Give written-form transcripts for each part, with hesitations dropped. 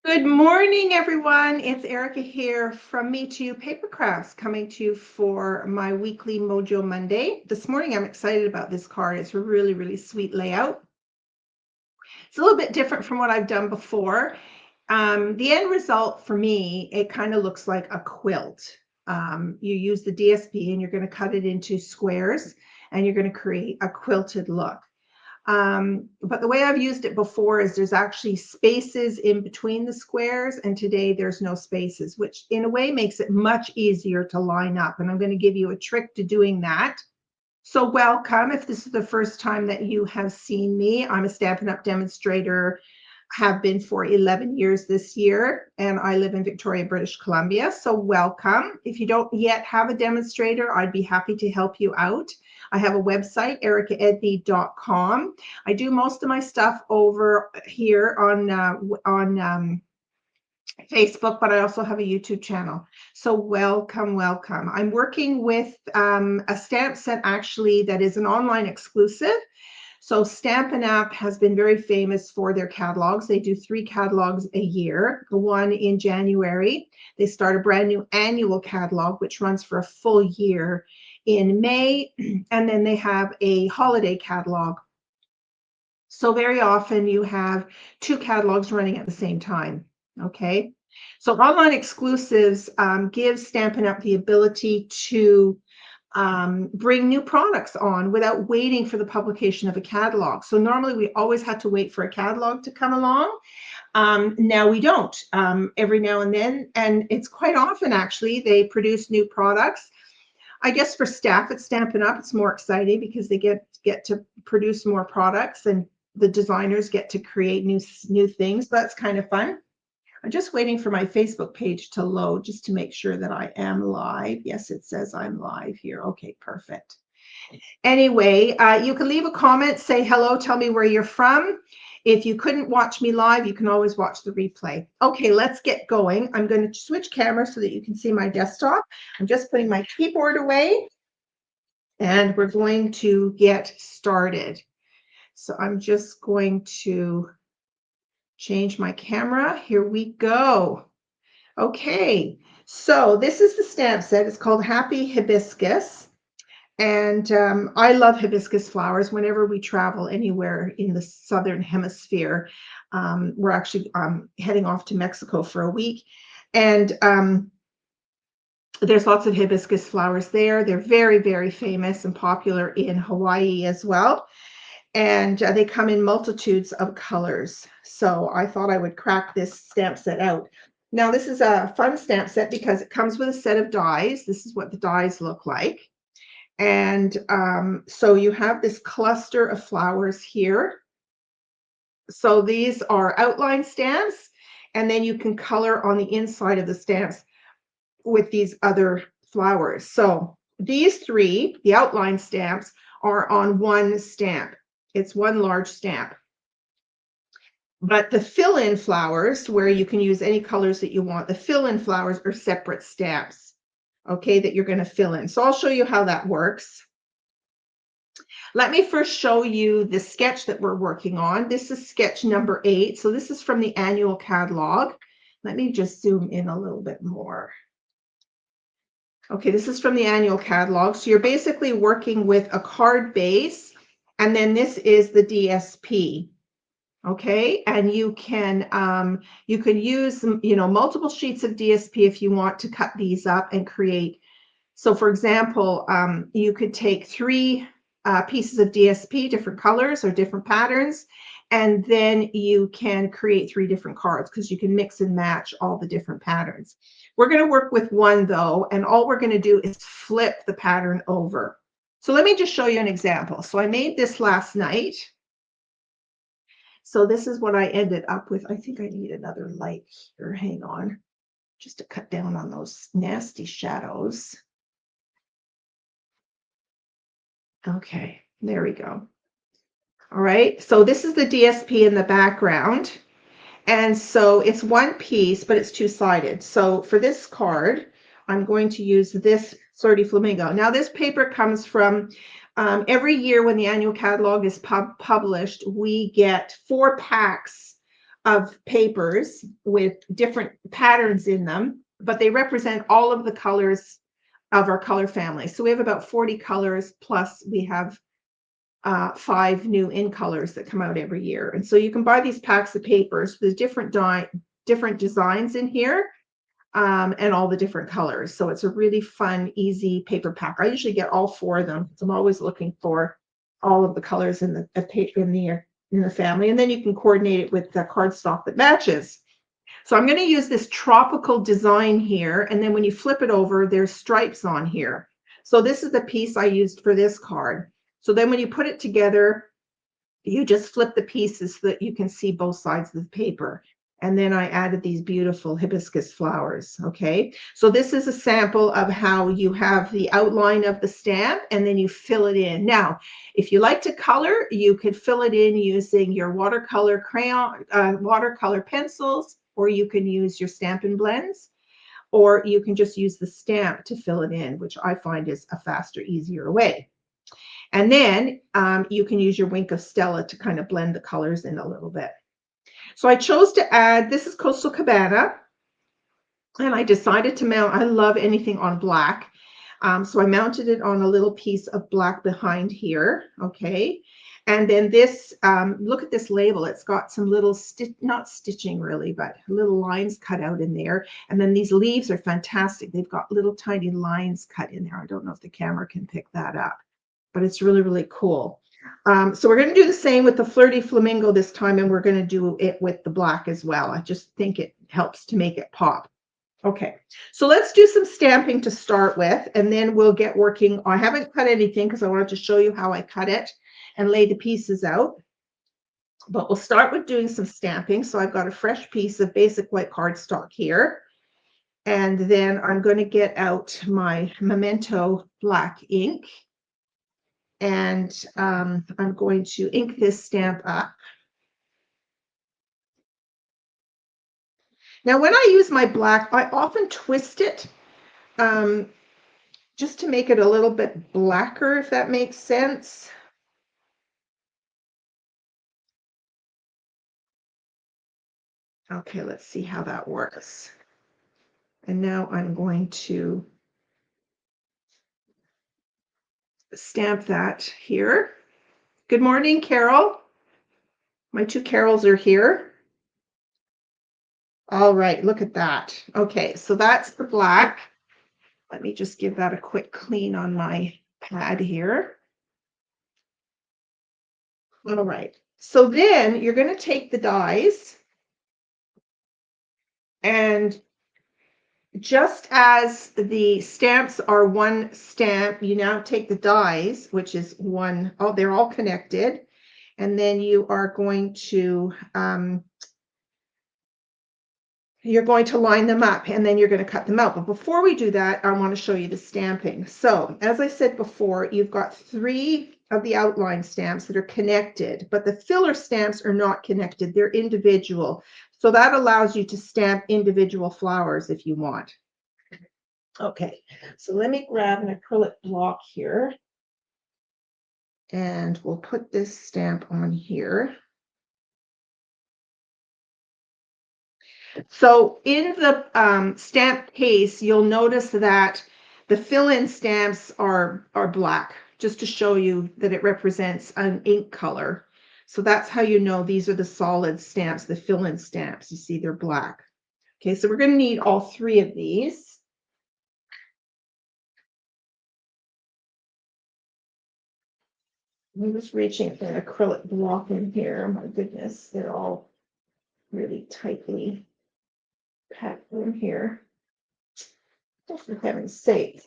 Good morning, everyone. It's Erica here from Me to You Paper Crafts, coming to you for my weekly Mojo Monday. This morning, I'm excited about this card. It's a really, really sweet layout. It's a little bit different from what I've done before. The end result for me, it kind of looks like a quilt. You use the DSP and you're going to cut it into squares and you're going to create a quilted look. But the way I've used it before is there's actually spaces in between the squares, and today there's no spaces, which in a way makes it much easier to line up. And I'm going to give you a trick to doing that. So welcome. If this is the first time that you have seen me, I'm a Stampin' Up! Demonstrator, have been for 11 years this year, and I live in Victoria, British Columbia. So welcome. If you don't yet have a demonstrator, I'd be happy to help you out. I have a website, ericaedney.com. I do most of my stuff over here on Facebook, but I also have a YouTube channel. So welcome, welcome. I'm working with a stamp set actually that is an online exclusive. So Stampin' Up! Has been very famous for their catalogs. They do 3 catalogs a year. The one in January, they start a brand new annual catalog, which runs for a full year in May. And then they have a holiday catalog. So very often you have 2 catalogs running at the same time. Okay. So online exclusives give Stampin' Up! The ability to bring new products on without waiting for the publication of a catalog. So normally we always had to wait for a catalog to come along. Now we don't. Every now and then, and it's quite often actually, they produce new products. I guess for staff at Stampin' Up, it's more exciting because they get to produce more products and the designers get to create new things. So that's kind of fun. I'm just waiting for my Facebook page to load just to make sure that I am live. Yes, it says I'm live here. Okay, perfect. Anyway, you can leave a comment, say hello, tell me where you're from. If you couldn't watch me live, you can always watch the replay. Okay, let's get going. I'm going to switch cameras so that you can see my desktop. I'm just putting my keyboard away and we're going to get started. So I'm just going to change my camera. Here we go. Okay, so this is the stamp set. It's called Happy Hibiscus. And I love hibiscus flowers. Whenever we travel anywhere in the Southern Hemisphere, we're actually heading off to Mexico for a week. And there's lots of hibiscus flowers there. They're very, very famous and popular in Hawaii as well. And they come in multitudes of colors. So I thought I would crack this stamp set out. Now, this is a fun stamp set because it comes with a set of dies. This is what the dies look like. And so you have this cluster of flowers here. So these are outline stamps, and then you can color on the inside of the stamps with these other flowers. So these 3, the outline stamps, are on one stamp. It's one large stamp. But the fill-in flowers, where you can use any colors that you want, the fill-in flowers are separate stamps, okay, that you're going to fill in. So I'll show you how that works. Let me first show you the sketch that we're working on. This is sketch number 8. So this is from the annual catalog. Let me just zoom in a little bit more. Okay, this is from the annual catalog. So you're basically working with a card base, and then this is the DSP. Okay, and you can use multiple sheets of DSP if you want to cut these up and create. So for example, you could take 3 pieces of DSP, different colors or different patterns, and then you can create 3 different cards because you can mix and match all the different patterns. We're going to work with one though, and all we're going to do is flip the pattern over. So let me just show you an example. So I made this last night. So this is what I ended up with. I think I need another light here. Hang on, just to cut down on those nasty shadows. Okay, there we go. All right, so this is the DSP in the background. And so it's one piece, but it's 2-sided. So for this card, I'm going to use this Flirty Flamingo. Now this paper comes from, every year when the annual catalog is published, we get 4 packs of papers with different patterns in them, but they represent all of the colors of our color family. So we have about 40 colors, plus we have 5 new in colors that come out every year. And so you can buy these packs of papers with different designs in here, and all the different colors. So it's a really fun, easy paper pack. I usually get all 4 of them because I'm always looking for all of the colors in the paper in the family. And then you can coordinate it with the cardstock that matches. So I'm going to use this tropical design here. And then when you flip it over, there's stripes on here. So this is the piece I used for this card. So then when you put it together, you just flip the pieces so that you can see both sides of the paper. And then I added these beautiful hibiscus flowers. Okay, so this is a sample of how you have the outline of the stamp and then you fill it in. Now, if you like to color, you could fill it in using your watercolor crayon, watercolor pencils, or you can use your Stampin' blends, or you can just use the stamp to fill it in, which I find is a faster, easier way. And then you can use your Wink of Stella to kind of blend the colors in a little bit. So I chose to add, this is Coastal Cabana, and I decided to mount, I love anything on black. So I mounted it on a little piece of black behind here, okay? And then this, look at this label. It's got some little, not stitching really, but little lines cut out in there. And then these leaves are fantastic. They've got little tiny lines cut in there. I don't know if the camera can pick that up, but it's really, really cool. So we're going to do the same with the Flirty Flamingo this time, and we're going to do it with the black as well. I just think it helps to make it pop. Okay, so let's do some stamping to start with, and then we'll get working. I haven't cut anything because I wanted to show you how I cut it and lay the pieces out. But we'll start with doing some stamping. So I've got a fresh piece of basic white cardstock here. And then I'm going to get out my Memento black ink. And I'm going to ink this stamp up. Now, when I use my black, I often twist it just to make it a little bit blacker, if that makes sense. Okay, let's see how that works. And now I'm going to stamp that here. Good morning, Carol. My 2 Carols are here. All right, look at that. Okay, so that's the black. Let me just give that a quick clean on my pad here. All right, so then you're going to take the dies, and just as the stamps are one stamp, you now take the dies, which is one, oh, they're all connected, and then you are going to line them up, and then you're going to cut them out. But before we do that, I want to show you the stamping. So as I said before, you've got 3 of the outline stamps that are connected, but the filler stamps are not connected. They're individual. So that allows you to stamp individual flowers if you want. Okay, so let me grab an acrylic block here, and we'll put this stamp on here. So in the stamp case, you'll notice that the fill-in stamps are black, just to show you that it represents an ink color. So that's how you know these are the solid stamps, the fill-in stamps. You see, they're black. Okay, so we're going to need all 3 of these. I'm just reaching for an acrylic block in here. My goodness, they're all really tightly packed in here. Just for heaven's sake.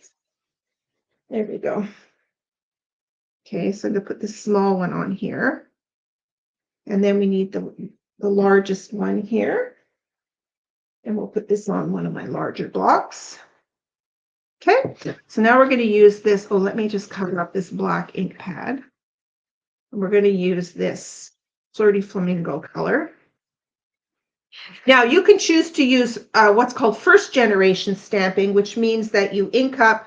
There we go. Okay, so I'm going to put the small one on here. And then we need the largest one here. And we'll put this on one of my larger blocks. Okay, so now we're going to use this. Oh, let me just cover up this black ink pad. And we're going to use this Flirty Flamingo color. Now you can choose to use what's called first generation stamping, which means that you ink up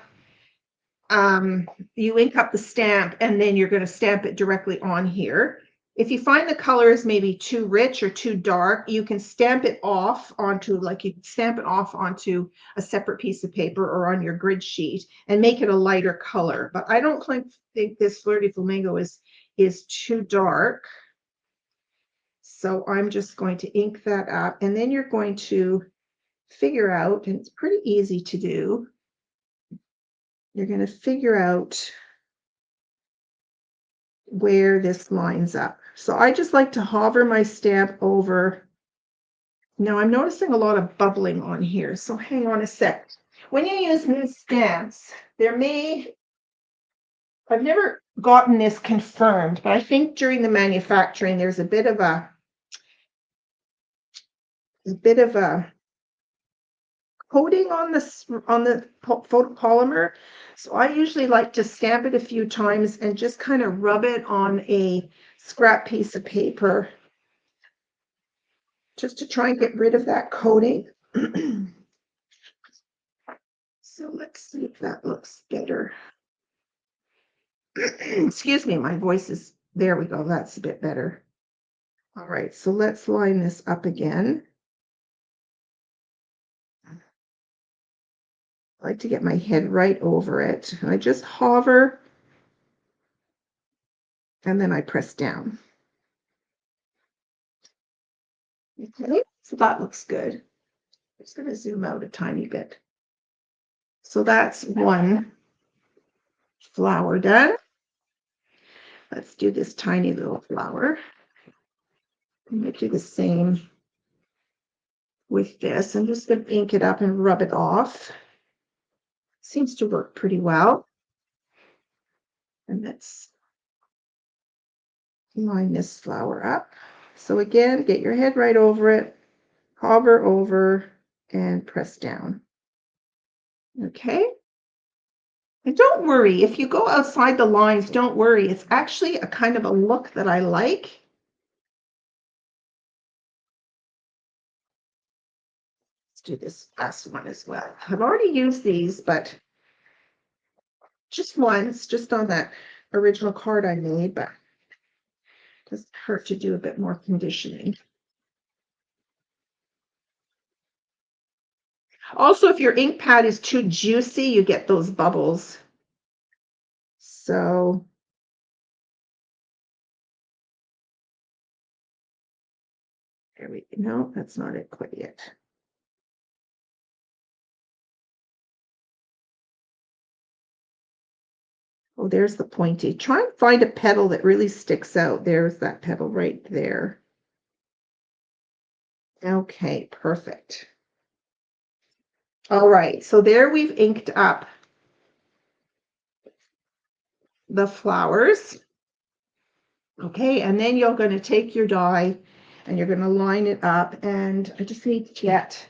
the stamp and then you're going to stamp it directly on here. If you find the color is maybe too rich or too dark, you can stamp it off onto, like you can stamp it off onto a separate piece of paper or on your grid sheet and make it a lighter color. But I don't think this Flirty Flamingo is too dark. So I'm just going to ink that up, and then you're going to figure out, and it's pretty easy to do, you're going to figure out where this lines up. So I just like to hover my stamp over. Now I'm noticing a lot of bubbling on here, so hang on a sec. When you use new stamps, I've never gotten this confirmed, but I think during the manufacturing there's a bit of a coating on the photopolymer. So I usually like to stamp it a few times and just kind of rub it on a scrap piece of paper just to try and get rid of that coating. So let's see if that looks better. Excuse me, my voice is, there we go, that's a bit better. All right, so let's line this up again. I like to get my head right over it. I just hover and then I press down. Okay, so that looks good. I'm just going to zoom out a tiny bit. So that's one flower done. Let's do this tiny little flower. I'm going to do the same with this. I'm just going to ink it up and rub it off. Seems to work pretty well. And let's line this flower up. So again, get your head right over it, hover over, and press down. Okay. And don't worry, if you go outside the lines, don't worry. It's actually a kind of a look that I like. Let's do this last one as well. I've already used these, but just once, just on that original card I made, but it doesn't hurt to do a bit more conditioning. Also, if your ink pad is too juicy, you get those bubbles. So there we go. No, that's not it quite yet. Oh, there's the pointy. Try and find a petal that really sticks out. There's that petal right there. Okay, perfect. All right, so there we've inked up the flowers. Okay, and then you're going to take your die and you're going to line it up, and I just need to get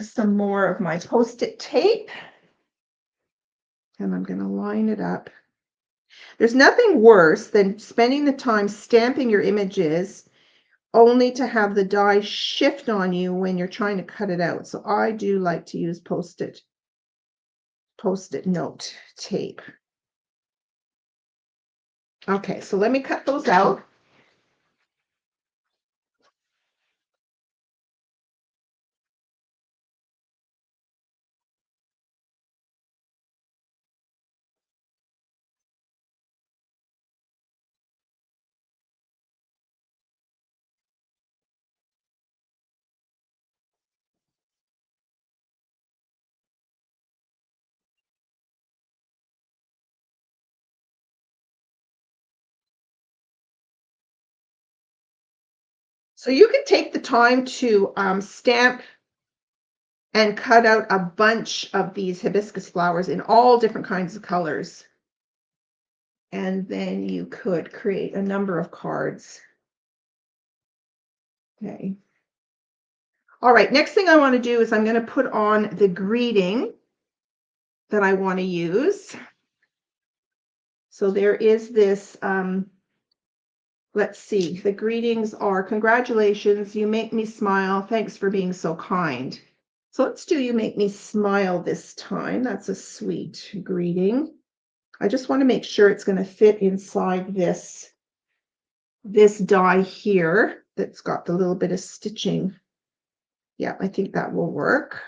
some more of my Post-it tape, and I'm going to line it up. There's nothing worse than spending the time stamping your images only to have the die shift on you when you're trying to cut it out. So I do like to use Post-it note tape. Okay, so let me cut those out. So you can take the time to stamp and cut out a bunch of these hibiscus flowers in all different kinds of colors. And then you could create a number of cards. Okay. All right, next thing I want to do is I'm going to put on the greeting that I want to use. So there is this, let's see, the greetings are, congratulations, you make me smile, thanks for being so kind. So let's do you make me smile this time. That's a sweet greeting. I just want to make sure it's going to fit inside this die here that's got the little bit of stitching. Yeah, I think that will work.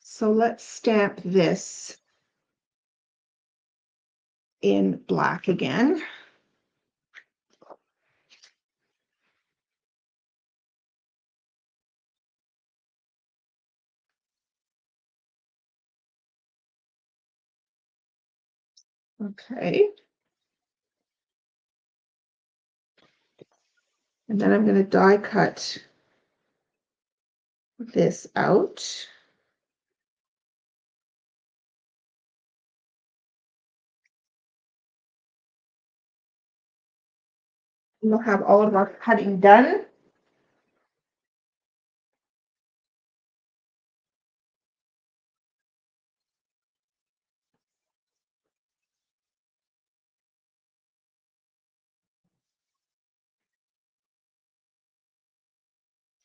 So let's stamp this in black again. Okay. And then I'm going to die cut this out. And we'll have all of our cutting done.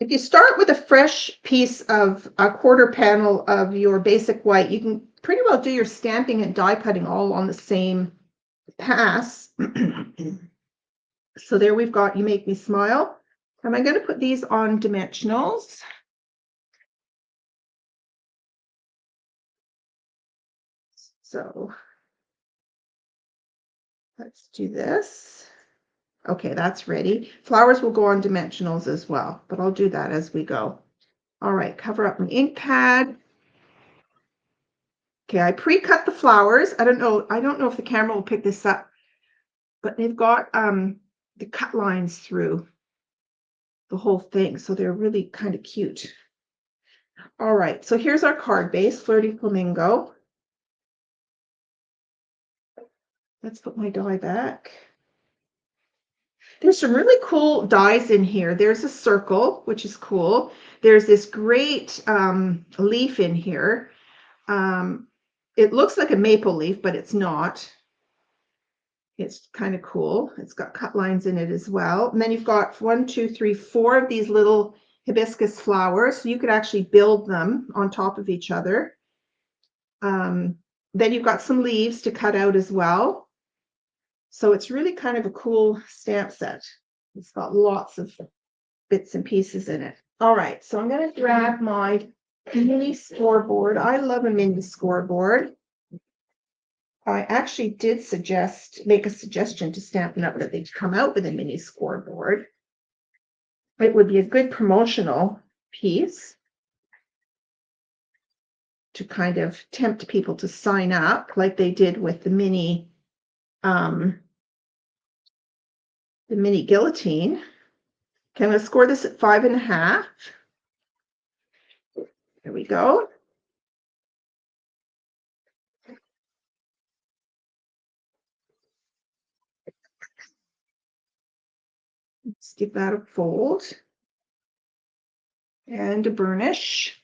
If you start with a fresh piece of a quarter panel of your basic white, you can pretty well do your stamping and die cutting all on the same pass. So there we've got You Make Me Smile. And I'm going to put these on dimensionals. So let's do this. Okay, that's ready. Flowers will go on dimensionals as well, but I'll do that as we go. All right, cover up my ink pad. Okay, I pre-cut the flowers. I don't know if the camera will pick this up, but they've got the cut lines through the whole thing, so they're really kind of cute. All right, so here's our card base, Flirty Flamingo. Let's put my die back. There's some really cool dies in here. There's a circle, which is cool. There's this great leaf in here. It looks like a maple leaf, but it's not. It's kind of cool. It's got cut lines in it as well. And then you've got 1, 2, 3, 4 of these little hibiscus flowers. So you could actually build them on top of each other. Then you've got some leaves to cut out as well. So it's really kind of a cool stamp set. It's got lots of bits and pieces in it. All right, so I'm going to grab my mini scoreboard. I love a mini scoreboard. I actually did make a suggestion to Stampin' Up that they'd come out with a mini scoreboard. It would be a good promotional piece to kind of tempt people to sign up, like they did with the mini guillotine. Okay, I'm going to score this at 5.5. There we go. Let's give that a fold and a burnish.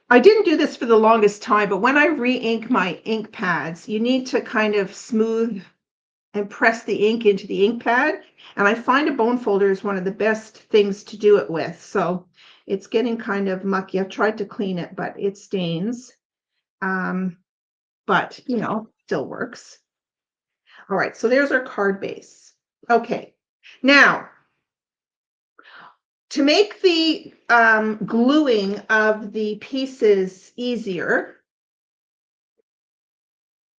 I didn't do this for the longest time, but when I re-ink my ink pads, you need to kind of smooth and press the ink into the ink pad. And I find a bone folder is one of the best things to do it with. So it's getting kind of mucky. I've tried to clean it, but it stains. But, you know, still works. All right, so there's our card base. Okay, now, to make the gluing of the pieces easier,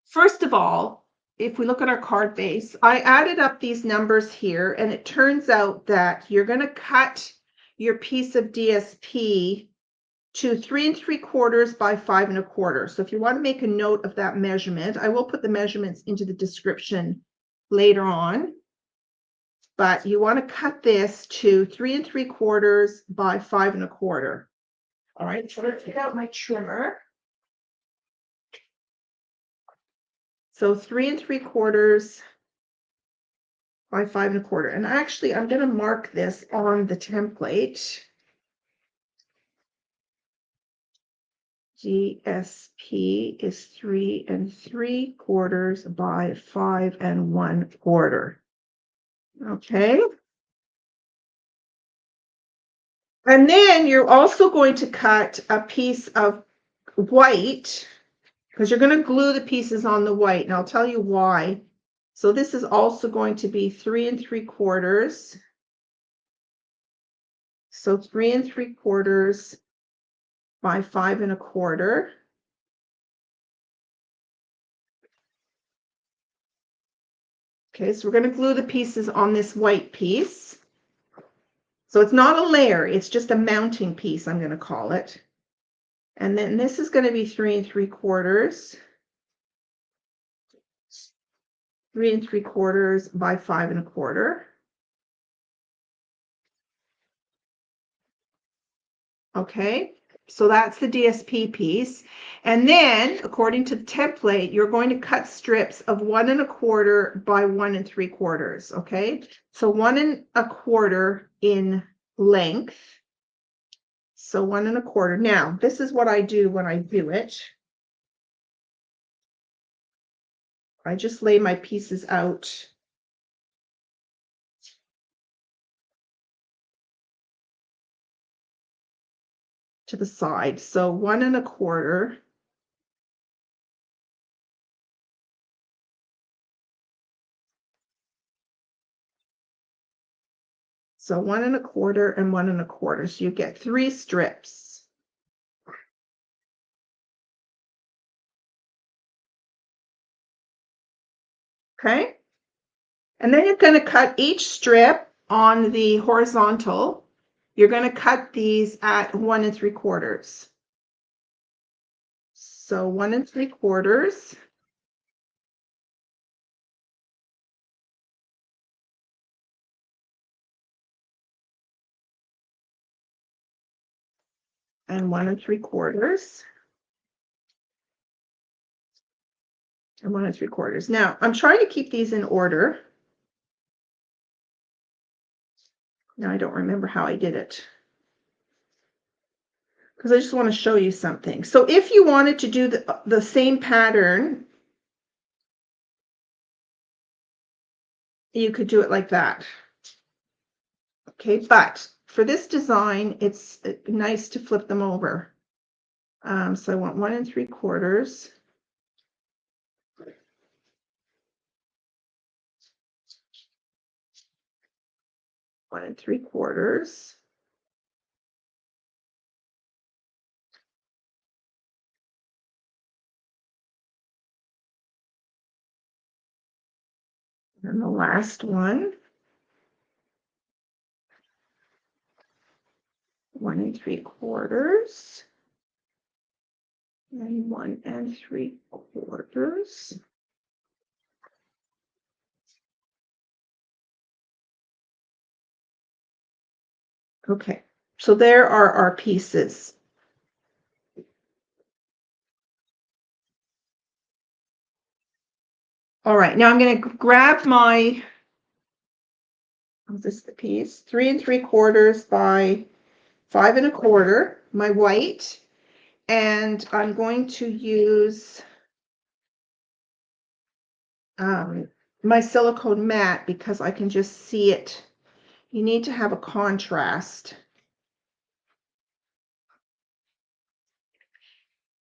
first of all, if we look at our card base, I added up these numbers here, and it turns out that you're going to cut your piece of DSP to 3 3/4 by 5 1/4. So if you want to make a note of that measurement, I will put the measurements into the description later on. But you want to cut this to 3 3/4 by 5 1/4. All right, so let's get out my trimmer. So 3 3/4 by 5 1/4. And actually, I'm going to mark this on the template. GSP is 3 3/4 by 5 1/4. Okay. And then you're also going to cut a piece of white because you're going to glue the pieces on the white, and I'll tell you why. So this is also going to be 3 3/4. So 3 3/4 by 5 1/4. Okay, so we're going to glue the pieces on this white piece. So it's not a layer, it's just a mounting piece, I'm going to call it. And then this is going to be 3 3/4. 3 3/4 by 5 1/4. Okay, so that's the DSP piece. And then, according to the template, you're going to cut strips of 1 1/4 by 1 3/4. Okay, so 1 1/4 in length. So 1 1/4. Now, this is what I do when I do it. I just lay my pieces out to the side. So 1 1/4. So 1 1/4 and 1 1/4. So you get 3 strips. Okay. And then you're going to cut each strip on the horizontal. You're going to cut these at 1 3/4. So 1 3/4. And 1 3/4. And 1 3/4. Now, I'm trying to keep these in order. Now, I don't remember how I did it, because I just want to show you something. So if you wanted to do the same pattern, you could do it like that. Okay, but for this design, it's nice to flip them over. So I want 1 3/4. 1 3/4. And the last one, 1 3/4. And 1 3/4. Okay, so there are our pieces. All right, now I'm going to grab my, is this the piece? 3 3/4 by 5 1/4, my white, and I'm going to use my silicone mat because I can just see it. You need to have a contrast.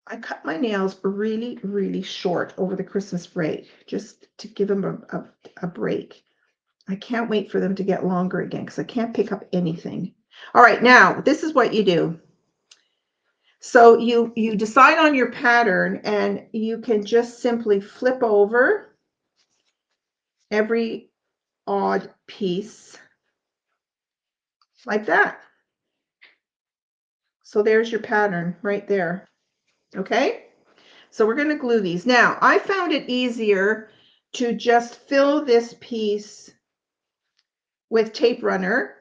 I cut my nails really, really short over the Christmas break, just to give them a break. I can't wait for them to get longer again because I can't pick up anything. All right, now this is what you do. So you decide on your pattern, and you can just simply flip over every odd piece like that. So there's your pattern right there. Okay, so we're going to glue these. Now, I found it easier to just fill this piece with tape runner,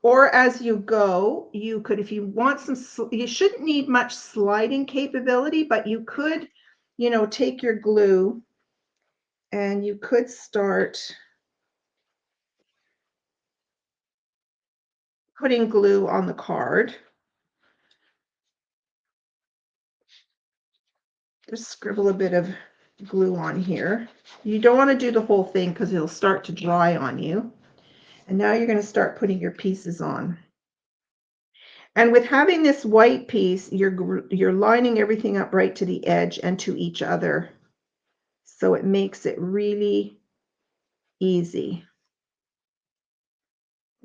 or as you go, you could, if you want some, you shouldn't need much sliding capability, but you could, you know, take your glue and you could start putting glue on the card. Just scribble a bit of glue on here. You don't want to do the whole thing because it'll start to dry on you. And now you're going to start putting your pieces on. And with having this white piece, you're lining everything up right to the edge and to each other. So it makes it really easy.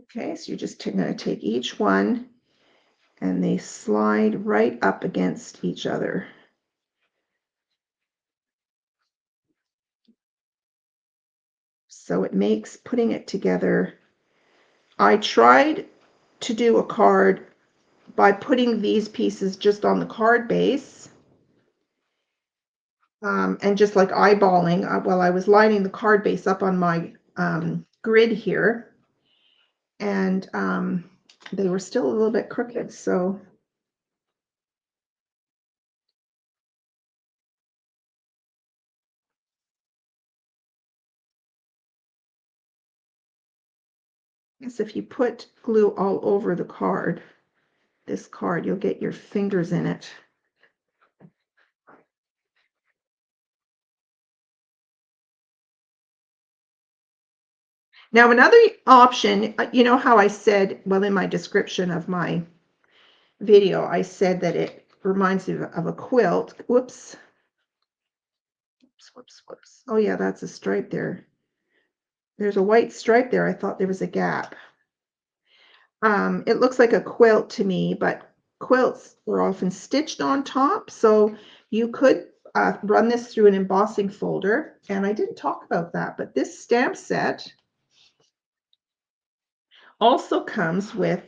Okay, so you're just going to take each one and they slide right up against each other. So it makes putting it together. I tried to do a card by putting these pieces just on the card base and just like eyeballing while I was lining the card base up on my grid here. And they were still a little bit crooked. So I guess if you put glue all over the card, this card, you'll get your fingers in it. Now, another option, you know how I said, well, in my description of my video, I said that it reminds me of a quilt. Whoops. Whoops. Oh, yeah, that's a stripe there. There's a white stripe there. I thought there was a gap. It looks like a quilt to me, but quilts are often stitched on top. So you could run this through an embossing folder. And I didn't talk about that, but this stamp set also comes with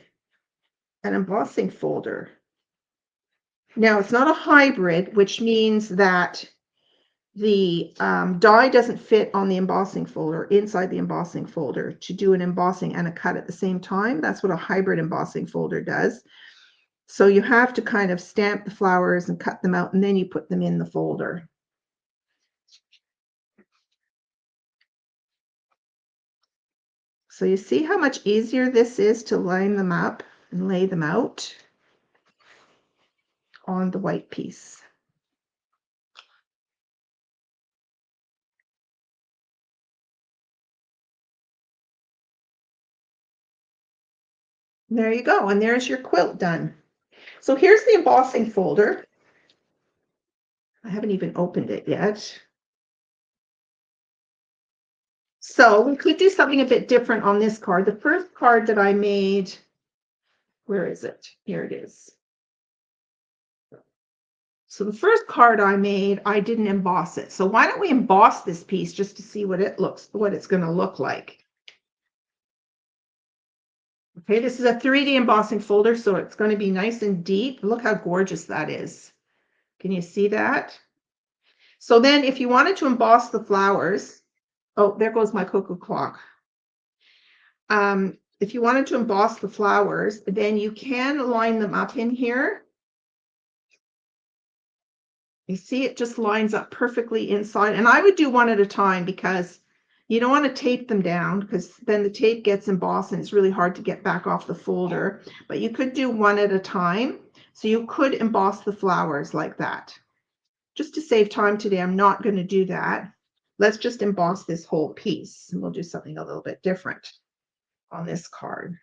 an embossing folder. Now, it's not a hybrid, which means that the die doesn't fit on the embossing folder, inside the embossing folder, to do an embossing and a cut at the same time. That's what a hybrid embossing folder does. So you have to kind of stamp the flowers and cut them out, and then you put them in the folder. So you see how much easier this is to line them up and lay them out on the white piece. There you go, and there's your quilt done. So here's the embossing folder. I haven't even opened it yet. So we could do something a bit different on this card. The first card that I made, where is it? Here it is. So the first card I made, I didn't emboss it. So why don't we emboss this piece just to see what it's going to look like. Okay, this is a 3D embossing folder, so it's going to be nice and deep. Look how gorgeous that is. Can you see that? So then if you wanted to emboss the flowers, oh, there goes my cuckoo clock. If you wanted to emboss the flowers, then you can line them up in here. You see it just lines up perfectly inside. And I would do one at a time because you don't want to tape them down because then the tape gets embossed and it's really hard to get back off the folder. But you could do one at a time. So you could emboss the flowers like that. Just to save time today, I'm not going to do that. Let's just emboss this whole piece and we'll do something a little bit different on this card.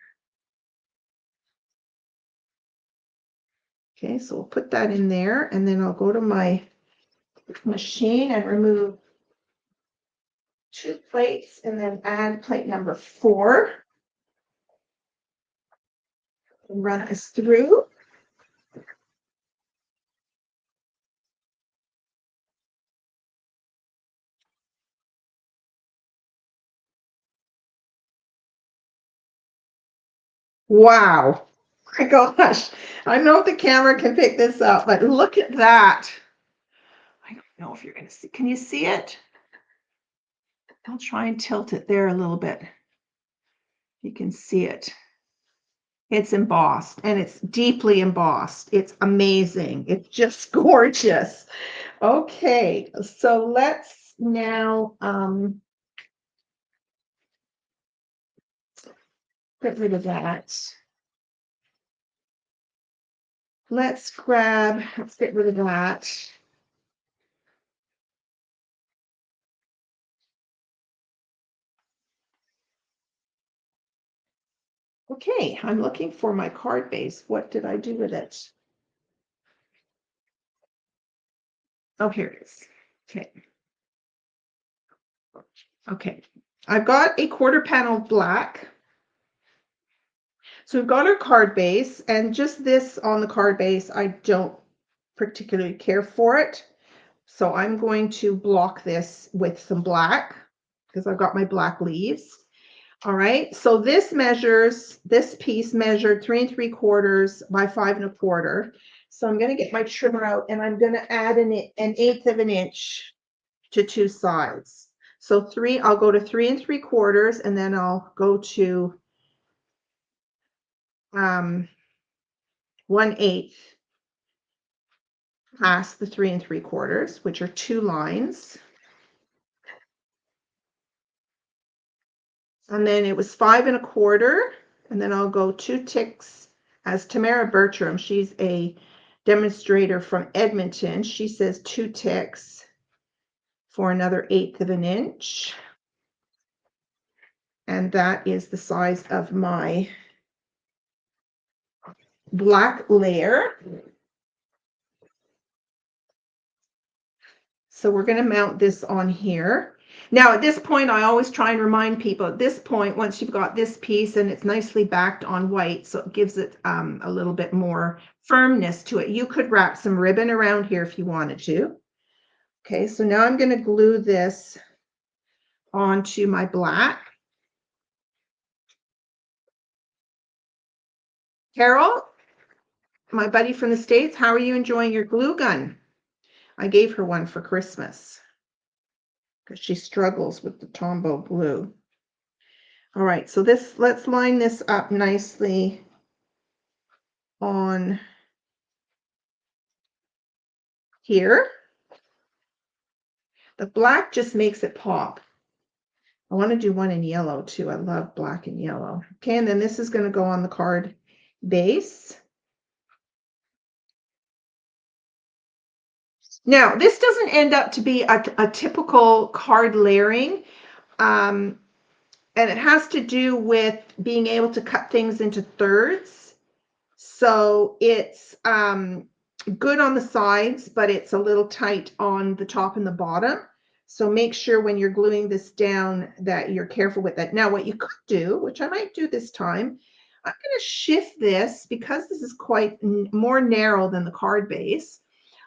Okay, so we'll put that in there and then I'll go to my machine and remove 2 plates and then add plate number 4 and run this through. Wow. My gosh. I don't know if the camera can pick this up, but look at that. I don't know if you're going to see. Can you see it? I'll try and tilt it there a little bit. You can see it. It's embossed and it's deeply embossed. It's amazing. It's just gorgeous. Okay, so let's now get rid of that. Let's get rid of that. Okay, I'm looking for my card base. What did I do with it? Oh, here it is. Okay. Okay. I've got a quarter panel black. So we've got our card base, and just this on the card base, I don't particularly care for it. So I'm going to block this with some black because I've got my black leaves. All right, so this piece measured 3 3/4 by 5 1/4. So I'm going to get my trimmer out and I'm going to add an 1/8 of an inch to two sides. So I'll go to 3 3/4 and then I'll go to 1/8 past the 3 3/4, which are 2 lines. And then it was 5 1/4, and then I'll go 2 ticks as Tamara Bertram. She's a demonstrator from Edmonton. She says 2 ticks for another 1/8 of an inch. And that is the size of my black layer. So we're going to mount this on here. Now, at this point, I always try and remind people at this point, once you've got this piece and it's nicely backed on white, so it gives it a little bit more firmness to it. You could wrap some ribbon around here if you wanted to. Okay, so now I'm going to glue this onto my black. Carol, my buddy from the States, how are you enjoying your glue gun? I gave her one for Christmas because she struggles with the Tombow glue. All right, so let's line this up nicely on here. The black just makes it pop. I want to do one in yellow too. I love black and yellow. Okay, and then this is going to go on the card base. Now, this doesn't end up to be a typical card layering. And it has to do with being able to cut things into thirds. So it's good on the sides, but it's a little tight on the top and the bottom. So make sure when you're gluing this down that you're careful with that. Now, what you could do, which I might do this time, I'm going to shift this because this is quite more narrow than the card base.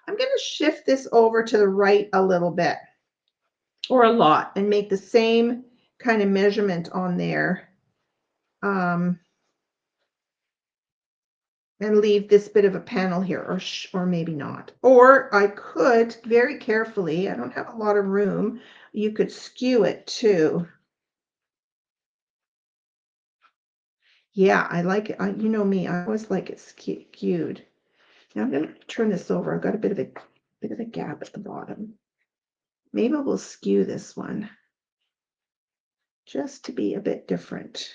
I'm going to shift this over to the right a little bit or a lot and make the same kind of measurement on there. And leave this bit of a panel here, or maybe not. Or I could very carefully, I don't have a lot of room, you could skew it too. Yeah, I like it. You know me, I always like it skewed. Now I'm going to turn this over. I've got a bit of a gap at the bottom. Maybe we'll skew this one just to be a bit different.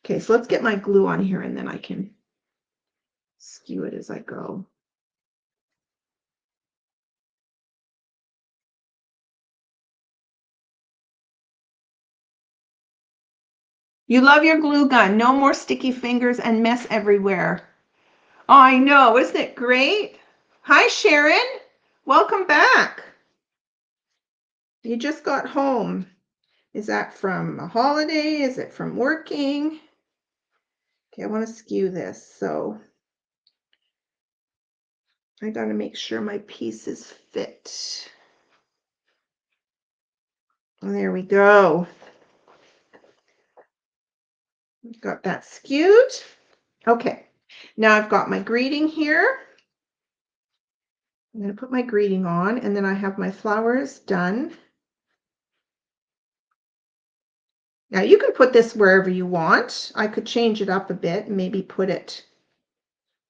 Okay, so let's get my glue on here and then I can skew it as I go. You love your glue gun. No more sticky fingers and mess everywhere. Oh, I know. Isn't it great? Hi, Sharon. Welcome back. You just got home. Is that from a holiday? Is it from working? Okay, I want to skew this. So I got to make sure my pieces fit. And there we go. Got that skewed. Okay, now I've got my greeting here. I'm going to put my greeting on, and then I have my flowers done. Now you can put this wherever you want. I could change it up a bit and maybe put it,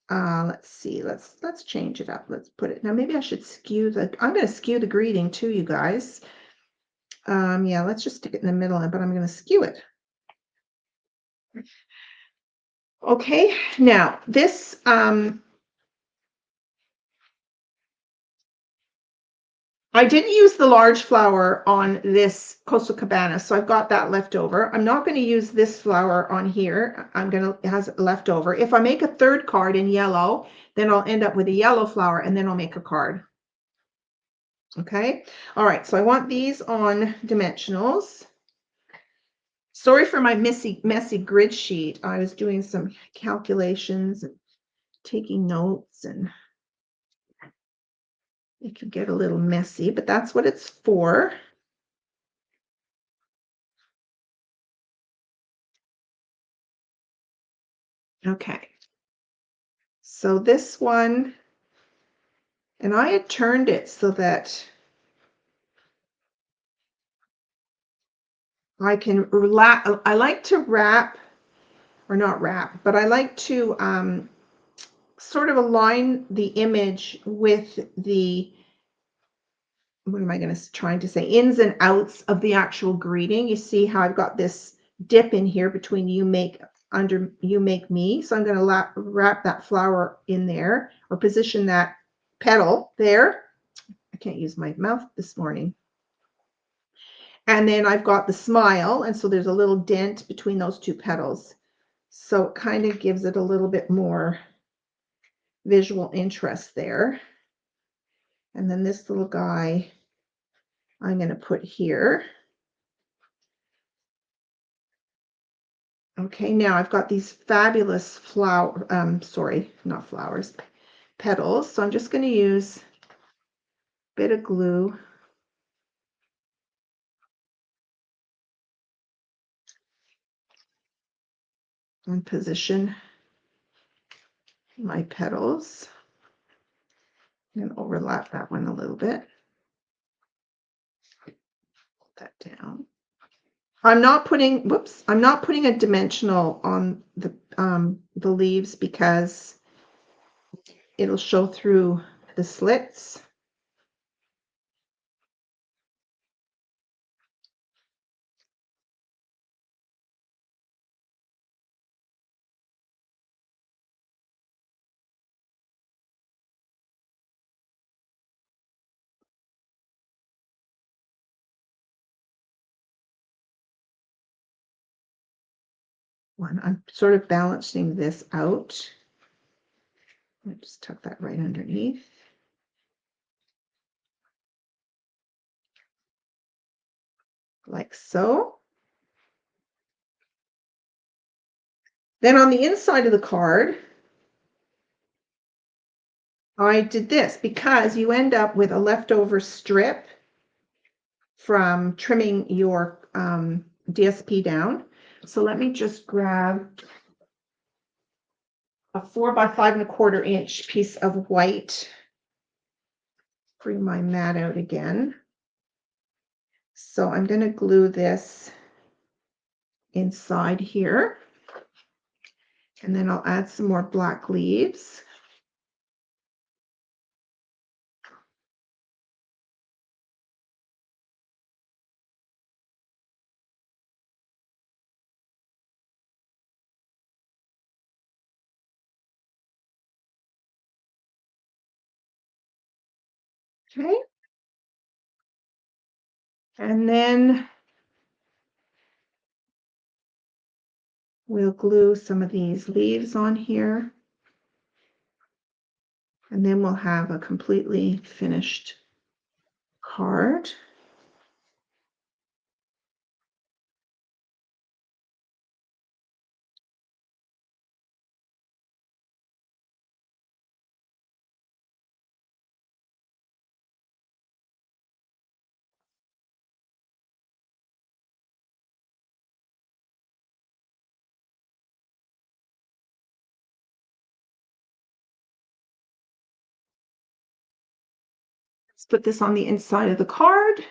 let's see, let's change it up. Let's put it, now maybe I should skew I'm going to skew the greeting too, you guys. Yeah, let's just stick it in the middle, but I'm going to skew it. Okay, now this, I didn't use the large flower on this Coastal Cabana, so I've got that left over. I'm not going to use this flower on here. It has it left over. If I make a third card in yellow, then I'll end up with a yellow flower and then I'll make a card. Okay. All right. So I want these on dimensionals. Sorry for my messy grid sheet. I was doing some calculations and taking notes, and it can get a little messy, but that's what it's for. Okay. So this one, and I had turned it so that I can I like to wrap, or not wrap, but I like to sort of align the image with the, what am I going to trying to say, ins and outs of the actual greeting. You see how I've got this dip in here between you make me. So I'm going to wrap that flower in there, or position that petal there. I can't use my mouth this morning. And then I've got the smile, and so there's a little dent between those two petals. So it kind of gives it a little bit more visual interest there. And then this little guy I'm going to put here. Okay, now I've got these fabulous not flowers, petals. So I'm just going to use a bit of glue and position my petals and overlap that one a little bit. Put that down. I'm not putting a dimensional on the leaves because it'll show through the slits. I'm sort of balancing this out. I'll just tuck that right underneath. Like so. Then on the inside of the card, I did this because you end up with a leftover strip from trimming your DSP down. So let me just grab a 4 by 5¼ inch piece of white. Bring my mat out again. So I'm going to glue this inside here. And then I'll add some more black leaves. Okay. And then we'll glue some of these leaves on here. And then we'll have a completely finished card. Let's put this on the inside of the card.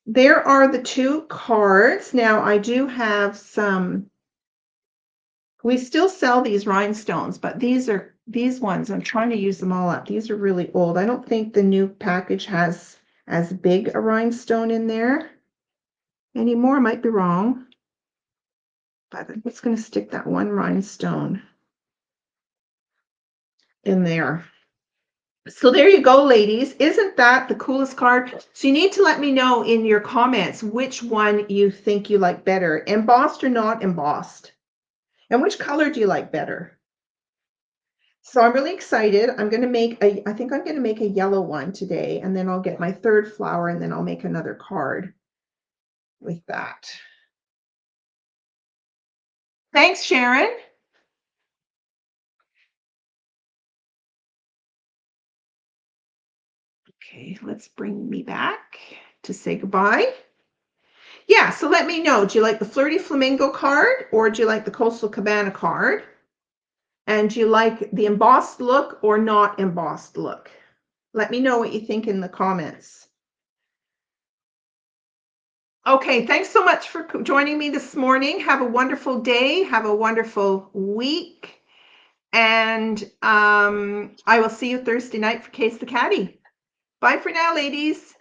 there are the 2 cards. Now I do have some, we still sell these rhinestones, but these ones, I'm trying to use them all up. These are really old. I don't think the new package has as big a rhinestone in there anymore. I might be wrong, but I'm just going to stick that one rhinestone in there. So there you go, ladies. Isn't that the coolest card? So you need to let me know in your comments which one you think you like better, embossed or not embossed, and which color do you like better. So I'm really excited. I'm going to make I think I'm going to make a yellow one today, and then I'll get my 3rd flower, and then I'll make another card with that. Thanks, Sharon. Okay, let's bring me back to say goodbye. Yeah, so let me know. Do you like the Flirty Flamingo card, or do you like the Coastal Cabana card? And do you like the embossed look or not embossed look? Let me know what you think in the comments. Okay, thanks so much for joining me this morning. Have a wonderful day. Have a wonderful week. And I will see you Thursday night for Case the Caddy. Bye for now, ladies.